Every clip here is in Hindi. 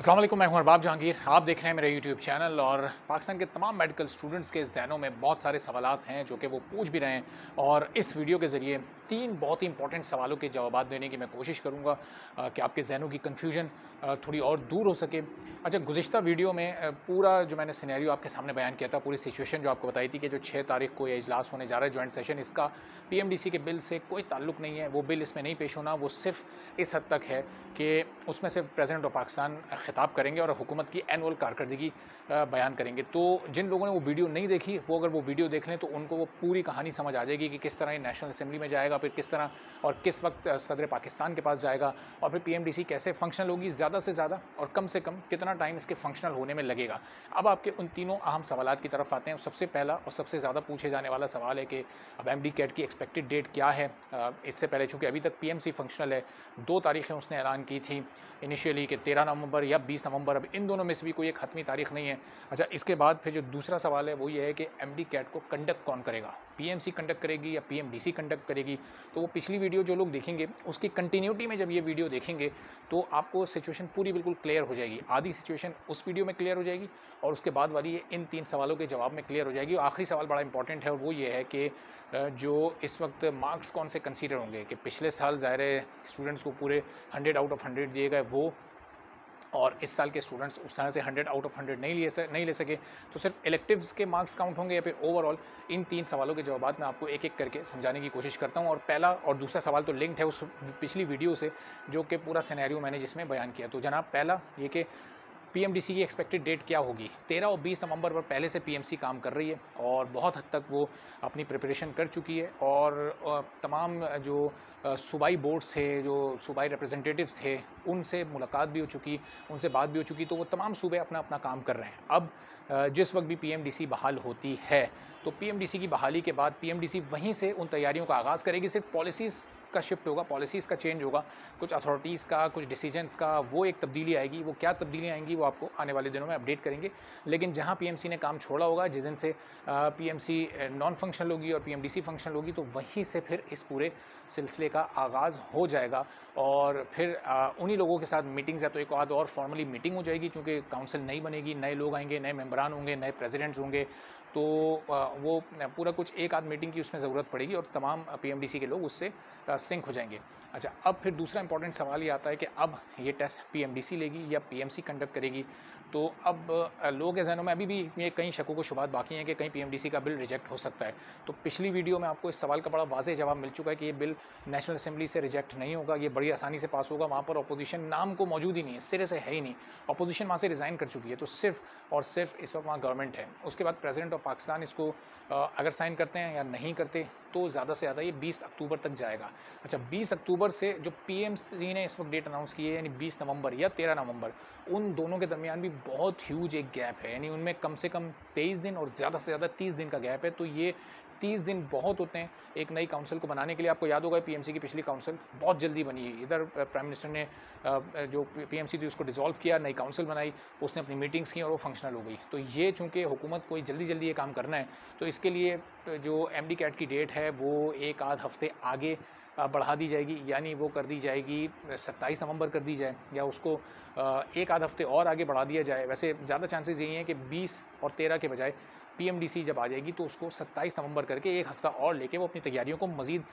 अस्सलाम वालेकुम, मैं हूं अरबाब जहांगीर। आप देख रहे हैं मेरा यूट्यूब चैनल और पाकिस्तान के तमाम मेडिकल स्टूडेंट्स के ज़हनों में बहुत सारे सवालात हैं जो कि वो पूछ भी रहे हैं और इस वीडियो के ज़रिए 3 बहुत ही इंपॉर्टेंट सवालों के जवाब देने की मैं कोशिश करूंगा कि आपके ज़हनों की कन्फ्यूजन थोड़ी और दूर हो सके। अच्छा, गुज़िश्ता वीडियो में पूरा जो मैंने सिनेरियो आपके सामने बयान किया था, पूरी सिचुएशन जो आपको बताई थी कि जो 6 तारीख को ये इजलास होने जा रहा है जॉइंट सेशन, इसका पीएमडीसी के बिल से कोई ताल्लुक नहीं है। वो बिल इसमें नहीं पेश होना, वो सिर्फ इस हद तक है कि उसमें से प्रेसिडेंट ऑफ पाकिस्तान खिताब करेंगे और हुकूमत की एनुअल कारकर्दगी बयान करेंगे। तो जिन लोगों ने वो वीडियो नहीं देखी, वो अगर वो वीडियो देख लें तो उनको वो पूरी कहानी समझ आ जाएगी कि किस तरह ये नेशनल असेंबली में जाएगा, फिर किस तरह और किस वक्त सदर पाकिस्तान के पास जाएगा और फिर पीएमडीसी कैसे फंक्शनल होगी, ज़्यादा से ज़्यादा और कम से कम कितना टाइम इसके फंक्शनल होने में लगेगा। अब आपके उन तीनों अहम सवालात की तरफ आते हैं। सबसे पहला और सबसे ज़्यादा पूछे जाने वाला सवाल है कि अब एमडी कैट की एक्सपेक्टेड डेट क्या है। इससे पहले चूँकि अभी तक पीएमसी फंक्शनल है, 2 तारीखें उसने ऐलान की थी इनिशियली कि 13 नवंबर या 20 नवंबर, अब इन दोनों में से भी कोई एक हतमी तारीख नहीं है। अच्छा, इसके बाद फिर जो दूसरा सवाल है वो ये है कि एमडी कैट को कंडक्ट कौन करेगा, पीएमसी कंडक्ट करेगी या पीएमडीसी कंडक्ट करेगी। तो वो पिछली वीडियो जो लोग देखेंगे उसकी कंटिन्यूटी में जब ये वीडियो देखेंगे तो आपको सिचुएशन पूरी बिल्कुल क्लियर हो जाएगी। आधी सिचुएशन उस वीडियो में क्लियर हो जाएगी और उसके बाद वाली ये इन 3 सवालों के जवाब में क्लियर हो जाएगी। और आखिरी सवाल बड़ा इंपॉर्टेंट है और वो ये है कि जो इस वक्त मार्क्स कौन से कंसीडर होंगे, कि पिछले साल ज़ाहिर है स्टूडेंट्स को पूरे 100 आउट ऑफ 100 दिए गए वो, और इस साल के स्टूडेंट्स उस तरह से 100 आउट ऑफ 100 नहीं ले सके, तो सिर्फ इलेक्टिव्स के मार्क्स काउंट होंगे या फिर ओवरऑल। इन 3 सवालों के जवाब मैं आपको एक एक करके समझाने की कोशिश करता हूं। और पहला और दूसरा सवाल तो लिंक्ड है उस पिछली वीडियो से जो कि पूरा सिनेरियो मैंने जिसमें बयान किया। तो जनाब, पहला ये कि पीएमडीसी की एक्सपेक्टेड डेट क्या होगी। 13 और 20 नवंबर पर पहले से पीएमसी काम कर रही है और बहुत हद तक वो अपनी प्रिपरेशन कर चुकी है और तमाम जो सूबाई बोर्ड्स थे, जो सूबाई रिप्रेजेंटेटिव्स थे, उनसे मुलाकात भी हो चुकी, उनसे बात भी हो चुकी। तो वो तमाम सूबे अपना अपना काम कर रहे हैं। अब जिस वक्त भी पीएमडीसी बहाल होती है तो पीएमडीसी की बहाली के बाद पीएमडीसी वहीं से उन तैयारियों का आगाज़ करेगी। सिर्फ पॉलिसीज़ का शिफ्ट होगा, पॉलिसीज़ का चेंज होगा, कुछ अथॉरिटीज़ का, कुछ डिसीजंस का वो एक तब्दीली आएगी। वो क्या तब्दीलियाँ आएंगी वो आपको आने वाले दिनों में अपडेट करेंगे। लेकिन जहाँ पीएमसी ने काम छोड़ा होगा, जिस दिन से पीएमसी नॉन फंक्शनल होगी और पीएमडीसी फंक्शनल होगी, तो वहीं से फिर इस पूरे सिलसिले का आगाज़ हो जाएगा। और फिर उन्हीं लोगों के साथ मीटिंग्स, या तो एक आध और फॉर्मली मीटिंग हो जाएगी क्योंकि काउंसिल नई बनेगी, नए लोग आएंगे, नए मेंबरान होंगे, नए प्रेसिडेंट्स होंगे। तो वो पूरा कुछ एक आध मीटिंग की उसमें ज़रूरत पड़ेगी और तमाम पीएमडीसी के लोग उससे सिंक हो जाएंगे। अच्छा, अब फिर दूसरा इंपॉर्टेंट सवाल ये आता है कि अब ये टेस्ट पीएमडीसी लेगी या पीएमसी कंडक्ट करेगी। तो अब लोगों के जहनों में अभी भी ये कई शकों को शुबात बाकी हैं कि कहीं पीएमडीसी का बिल रिजेक्ट हो सकता है। तो पिछली वीडियो में आपको इस सवाल का बड़ा वाज़ेह जवाब मिल चुका है कि ये बिल नेशनल असेंबली से रिजेक्ट नहीं होगा, ये बड़ी आसानी से पास होगा। वहाँ पर अपोजिशन नाम को मौजूद ही नहीं है, सिरे से है ही नहीं। अपोजिशन वहाँ से रिज़ाइन कर चुकी है, तो सिर्फ और सिर्फ इस वक्त वहाँ गवर्नमेंट है। उसके बाद प्रेसिडेंट ऑफ पाकिस्तान इसको अगर साइन करते हैं या नहीं करते तो ज़्यादा से ज़्यादा ये 20 अक्टूबर तक जाएगा। अच्छा, 20 अक्टूबर से जो पीएमसी ने इस वक्त डेट अनाउंस की है यानी 20 नवंबर या 13 नवंबर, उन दोनों के दरमियान भी बहुत ह्यूज एक गैप है, यानी उनमें कम से कम 23 दिन और ज़्यादा से ज़्यादा 30 दिन का गैप है। तो ये 30 दिन बहुत होते हैं एक नई काउंसिल को बनाने के लिए। आपको याद होगा पीएमसी की पिछली काउंसिल बहुत जल्दी बनी है। इधर प्राइम मिनिस्टर ने जो पीएमसी थी उसको डिसॉल्व किया, नई काउंसिल बनाई, उसने अपनी मीटिंग्स की और वो फंक्शनल हो गई। तो ये चूँकि हुकूमत को जल्दी जल्दी ये काम करना है, तो इसके लिए जो एमडी कैट की डेट है वो एक आध हफ्ते आगे बढ़ा दी जाएगी, यानी वो कर दी जाएगी 27 नवंबर कर दी जाए या उसको एक आध हफ्ते और आगे बढ़ा दिया जाए। वैसे ज़्यादा चांसेस यही हैं कि 20 और 13 के बजाय पीएमडीसी जब आ जाएगी तो उसको 27 नवंबर करके एक हफ़्ता और लेके वो अपनी तैयारियों को मज़ीद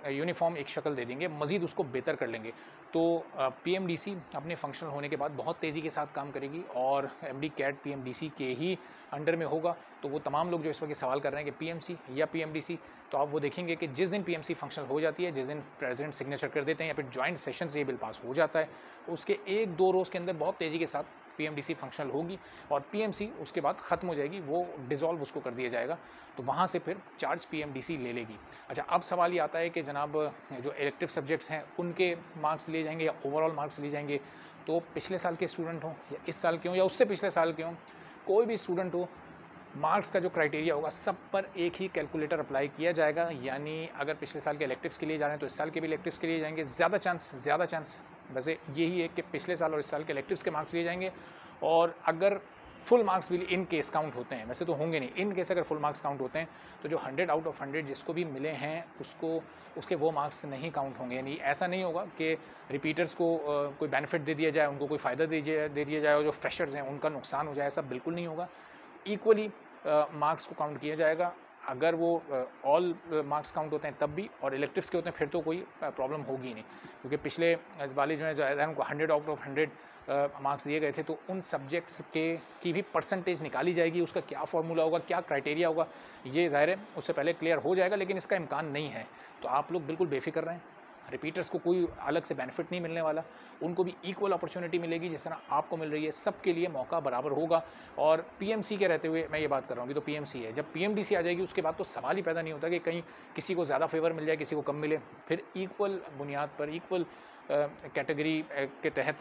यूनिफॉर्म एक शक्ल दे देंगे, मज़ीद उसको बेहतर कर लेंगे। तो पीएमडीसी अपने फंक्शनल होने के बाद बहुत तेज़ी के साथ काम करेगी और एमडी कैट पीएमडीसी के ही अंडर में होगा। तो वो तमाम लोग जो इस वक्त सवाल कर रहे हैं कि पीएमसी या पीएमडीसी, तो आप वो देखेंगे कि जिस दिन पीएमसी फंक्शनल हो जाती है, जिस दिन प्रेसिडेंट सिग्नेचर कर देते हैं या फिर जॉइंट सेशन से ये बिल पास हो जाता है, उसके 1-2 रोज़ के अंदर बहुत तेज़ी के साथ पीएमडीसी फंक्शनल होगी और पीएमसी उसके बाद ख़त्म हो जाएगी, वो डिसॉल्व उसको कर दिया जाएगा। तो वहाँ से फिर चार्ज पीएमडीसी ले लेगी। अच्छा, अब सवाल ये आता है कि जनाब जो इलेक्टिव सब्जेक्ट्स हैं उनके मार्क्स लिए जाएंगे या ओवरऑल मार्क्स लिए जाएंगे। तो पिछले साल के स्टूडेंट हों या इस साल के हों या उससे पिछले साल के हों, कोई भी स्टूडेंट हो, मार्क्स का जो क्राइटेरिया होगा सब पर एक ही कैलकुलेटर अप्लाई किया जाएगा। यानी अगर पिछले साल के इलेक्टिव्स के लिए जा रहे हैं तो इस साल के भी इलेक्टिव्स के लिए जाएंगे। ज़्यादा चांस वैसे यही है कि पिछले साल और इस साल के इलेक्टिव्स के मार्क्स लिए जाएंगे। और अगर फुल मार्क्स भी इन केस काउंट होते हैं, वैसे तो होंगे नहीं, इन केस अगर फुल मार्क्स काउंट होते हैं तो जो 100 आउट ऑफ 100 जिसको भी मिले हैं उसको उसके वो मार्क्स नहीं काउंट होंगे। यानी ऐसा नहीं होगा कि रिपीटर्स को कोई बेनिफिट दे दिया जाए, उनको कोई फ़ायदा दे दिया जाए और जो फ्रेशर्स हैं उनका नुकसान हो जाए, ऐसा बिल्कुल नहीं होगा। इक्वली मार्क्स को काउंट किया जाएगा। अगर वो ऑल मार्क्स काउंट होते हैं तब भी, और इलेक्टिव्स के होते हैं फिर तो कोई प्रॉब्लम होगी नहीं, क्योंकि पिछले वाले जो है उनको 100 आउट ऑफ 100 मार्क्स दिए गए थे, तो उन सब्जेक्ट्स के की भी परसेंटेज निकाली जाएगी, उसका क्या फॉर्मूला होगा, क्या क्राइटेरिया होगा, ये ज़ाहिर है उससे पहले क्लियर हो जाएगा, लेकिन इसका इम्कान नहीं है। तो आप लोग बिल्कुल बेफिक्र रहें, रिपीटर्स को कोई अलग से बेनिफिट नहीं मिलने वाला, उनको भी इक्वल अपॉर्चुनिटी मिलेगी जिस तरह आपको मिल रही है, सबके लिए मौका बराबर होगा। और पीएमसी के रहते हुए मैं ये बात कर रहा हूँ कि तो पीएमसी है, जब पीएमडीसी आ जाएगी उसके बाद तो सवाल ही पैदा नहीं होता कि कहीं किसी को ज़्यादा फेवर मिल जाए, किसी को कम मिले। फिर इक्वल बुनियाद पर, इक्वल कैटेगरी के तहत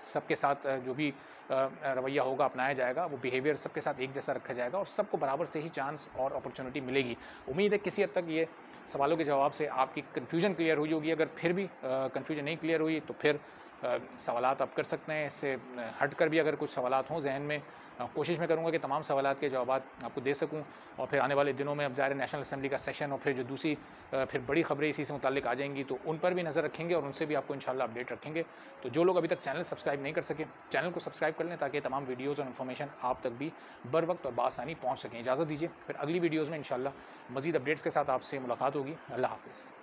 सबके साथ जो भी रवैया होगा अपनाया जाएगा, वो बिहेवियर सबके साथ एक जैसा रखा जाएगा और सबको बराबर से ही चांस और अपॉर्चुनिटी मिलेगी। उम्मीद है किसी हद तक ये सवालों के जवाब से आपकी कन्फ्यूजन क्लियर हुई होगी। अगर फिर भी कन्फ्यूजन नहीं क्लियर हुई तो फिर सवालात आप कर सकते हैं। इससे हट कर भी अगर कुछ सवालात हों जहन में, कोशिश मैं करूँगा कि तमाम सवालात के जवाबात आपको दे सकूँ। और फिर आने वाले दिनों में अब ज़ाहिर नेशनल असेंबली का सेशन और फिर जो दूसरी फिर बड़ी खबरें इसी से मुताल्लिक आ जाएंगी, तो उन पर भी नज़र रखेंगे और उनसे भी आपको इंशाल्लाह अपडेट रखेंगे। तो जो लोग अभी तक चैनल सब्सक्राइब नहीं कर सके, चैनल को सब्सक्राइब कर लें ताकि तमाम वीडियोज़ और इन्फॉर्मेशन आप तक भी बर वक्त और बासानी पहुँच सकें। इजाज़त दीजिए, फिर अगली वीडियोज़ में इंशाल्लाह मज़ीद अपडेट्स के साथ आपसे मुलाकात होगी। अल्लाह हाफ़िज़।